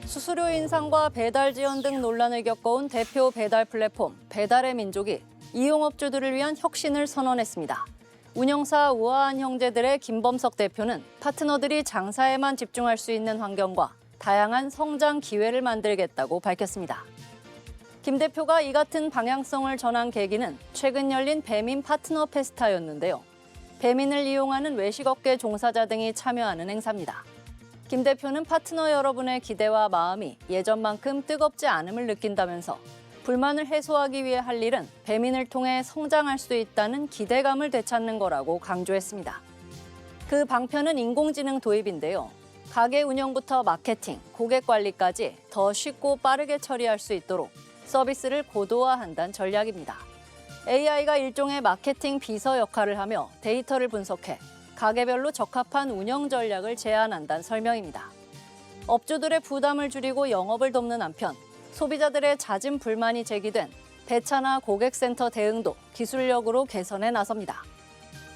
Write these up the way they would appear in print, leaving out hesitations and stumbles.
수수료 인상과 배달 지연 등 논란을 겪어온 대표 배달 플랫폼 배달의 민족이 이용업주들을 위한 혁신을 선언했습니다. 운영사 우아한 형제들의 김범석 대표는 파트너들이 장사에만 집중할 수 있는 환경과 다양한 성장 기회를 만들겠다고 밝혔습니다. 김 대표가 이 같은 방향성을 전한 계기는 최근 열린 배민 파트너 페스타였는데요. 배민을 이용하는 외식업계 종사자 등이 참여하는 행사입니다. 김 대표는 파트너 여러분의 기대와 마음이 예전만큼 뜨겁지 않음을 느낀다면서 불만을 해소하기 위해 할 일은 배민을 통해 성장할 수 있다는 기대감을 되찾는 거라고 강조했습니다. 그 방편은 인공지능 도입인데요. 가게 운영부터 마케팅, 고객 관리까지 더 쉽고 빠르게 처리할 수 있도록 서비스를 고도화한다는 전략입니다. AI가 일종의 마케팅 비서 역할을 하며 데이터를 분석해 가게별로 적합한 운영 전략을 제안한다는 설명입니다. 업주들의 부담을 줄이고 영업을 돕는 한편 소비자들의 잦은 불만이 제기된 배차나 고객센터 대응도 기술력으로 개선에 나섭니다.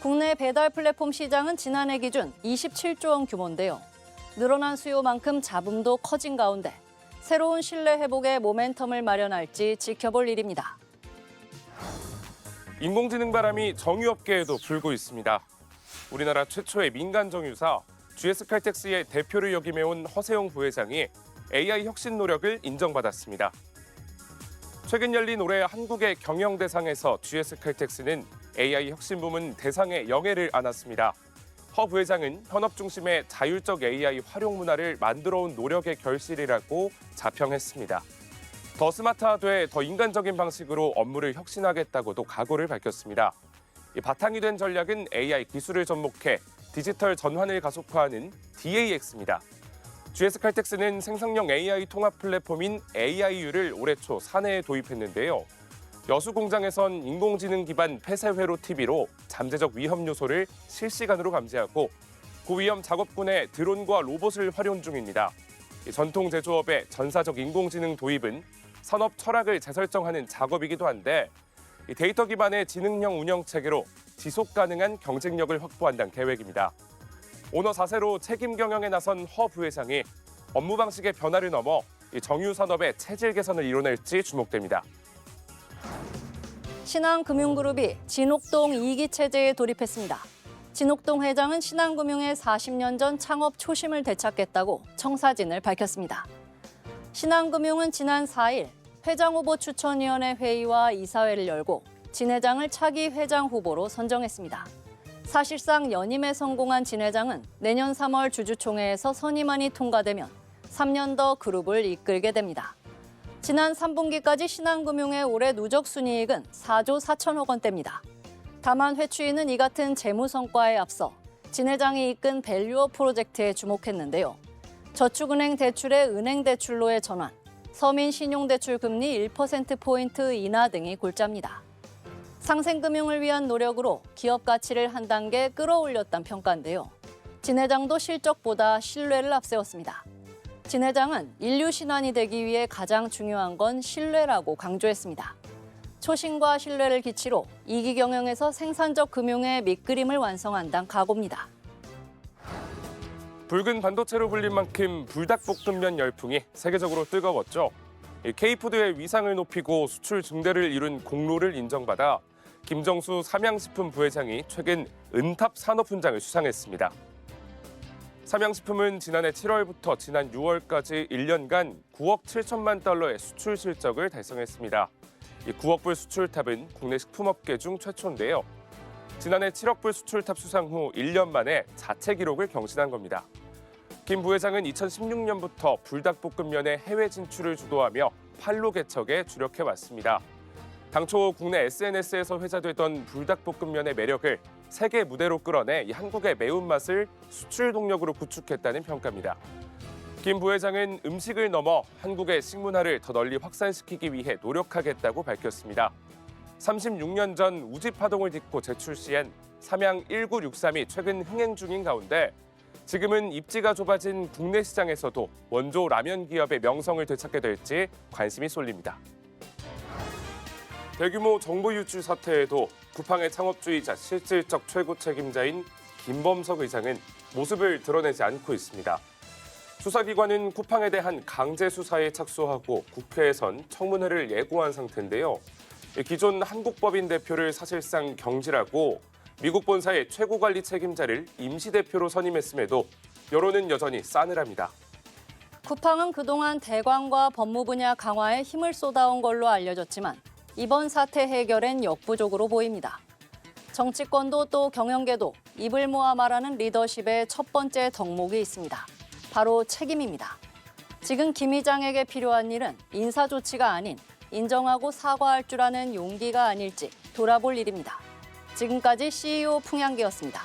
국내 배달 플랫폼 시장은 지난해 기준 27조 원 규모인데요. 늘어난 수요만큼 잡음도 커진 가운데 새로운 신뢰 회복의 모멘텀을 마련할지 지켜볼 일입니다. 인공지능 바람이 정유업계에도 불고 있습니다. 우리나라 최초의 민간 정유사 GS칼텍스의 대표를 역임해온 허세용 부회장이 AI 혁신 노력을 인정받았습니다. 최근 열린 올해 한국의 경영대상에서 GS칼텍스는 AI 혁신 부문 대상의 영예를 안았습니다. 허 부회장은 현업 중심의 자율적 AI 활용 문화를 만들어온 노력의 결실이라고 자평했습니다. 더 스마트하되 더 인간적인 방식으로 업무를 혁신하겠다고도 각오를 밝혔습니다. 바탕이 된 전략은 AI 기술을 접목해 디지털 전환을 가속화하는 DAX입니다. GS칼텍스는 생성형 AI 통합 플랫폼인 AIU를 올해 초 사내에 도입했는데요. 여수 공장에선 인공지능 기반 폐쇄회로 TV로 잠재적 위험 요소를 실시간으로 감지하고 고위험 작업군에 드론과 로봇을 활용 중입니다. 전통 제조업의 전사적 인공지능 도입은 산업 철학을 재설정하는 작업이기도 한데 데이터 기반의 지능형 운영 체계로 지속 가능한 경쟁력을 확보한다는 계획입니다. 오너 4세로 책임 경영에 나선 허 부회장이 업무 방식의 변화를 넘어 정유 산업의 체질 개선을 이뤄낼지 주목됩니다. 신한금융그룹이 진옥동 2기 체제에 돌입했습니다. 진옥동 회장은 신한금융의 40년 전 창업 초심을 되찾겠다고 청사진을 밝혔습니다. 신한금융은 지난 4일 회장 후보 추천위원회 회의와 이사회를 열고 진 회장을 차기 회장 후보로 선정했습니다. 사실상 연임에 성공한 진 회장은 내년 3월 주주총회에서 선임안이 통과되면 3년 더 그룹을 이끌게 됩니다. 지난 3분기까지 신한금융의 올해 누적 순이익은 4조 4천억 원대입니다. 다만 회추위는 이 같은 재무 성과에 앞서 진 회장이 이끈 밸류업 프로젝트에 주목했는데요. 저축은행 대출의 은행 대출로의 전환, 서민 신용대출 금리 1%포인트 인하 등이 골자입니다. 상생금융을 위한 노력으로 기업 가치를 한 단계 끌어올렸다는 평가인데요. 진 회장도 실적보다 신뢰를 앞세웠습니다. 진 회장은 인류 신환이 되기 위해 가장 중요한 건 신뢰라고 강조했습니다. 초심과 신뢰를 기치로 2기 경영에서 생산적 금융의 밑그림을 완성한다는 각오입니다. 붉은 반도체로 불린 만큼 불닭볶음면 열풍이 세계적으로 뜨거웠죠. K푸드의 위상을 높이고 수출 증대를 이룬 공로를 인정받아 김정수 삼양식품 부회장이 최근 은탑 산업훈장을 수상했습니다. 삼양식품은 지난해 7월부터 지난 6월까지 1년간 9억 7천만 달러의 수출 실적을 달성했습니다. 이 9억 불 수출탑은 국내 식품업계 중 최초인데요. 지난해 7억 불 수출탑 수상 후 1년 만에 자체 기록을 경신한 겁니다. 김 부회장은 2016년부터 불닭볶음면의 해외 진출을 주도하며 판로 개척에 주력해왔습니다. 당초 국내 SNS에서 회자되던 불닭볶음면의 매력을 세계 무대로 끌어내 이 한국의 매운맛을 수출 동력으로 구축했다는 평가입니다. 김 부회장은 음식을 넘어 한국의 식문화를 더 널리 확산시키기 위해 노력하겠다고 밝혔습니다. 36년 전 우지 파동을 딛고 재출시한 삼양 1963이 최근 흥행 중인 가운데 지금은 입지가 좁아진 국내 시장에서도 원조 라면 기업의 명성을 되찾게 될지 관심이 쏠립니다. 대규모 정보 유출 사태에도 쿠팡의 창업주이자 실질적 최고 책임자인 김범석 의장은 모습을 드러내지 않고 있습니다. 수사기관은 쿠팡에 대한 강제 수사에 착수하고 국회에선 청문회를 예고한 상태인데요. 기존 한국법인 대표를 사실상 경질하고 미국 본사의 최고관리 책임자를 임시대표로 선임했음에도 여론은 여전히 싸늘합니다. 쿠팡은 그동안 대관과 법무 분야 강화에 힘을 쏟아온 걸로 알려졌지만 이번 사태 해결엔 역부족으로 보입니다. 정치권도 또 경영계도 입을 모아 말하는 리더십의 첫 번째 덕목이 있습니다. 바로 책임입니다. 지금 김 의장에게 필요한 일은 인사 조치가 아닌 인정하고 사과할 줄 아는 용기가 아닐지 돌아볼 일입니다. 지금까지 CEO 풍향기였습니다.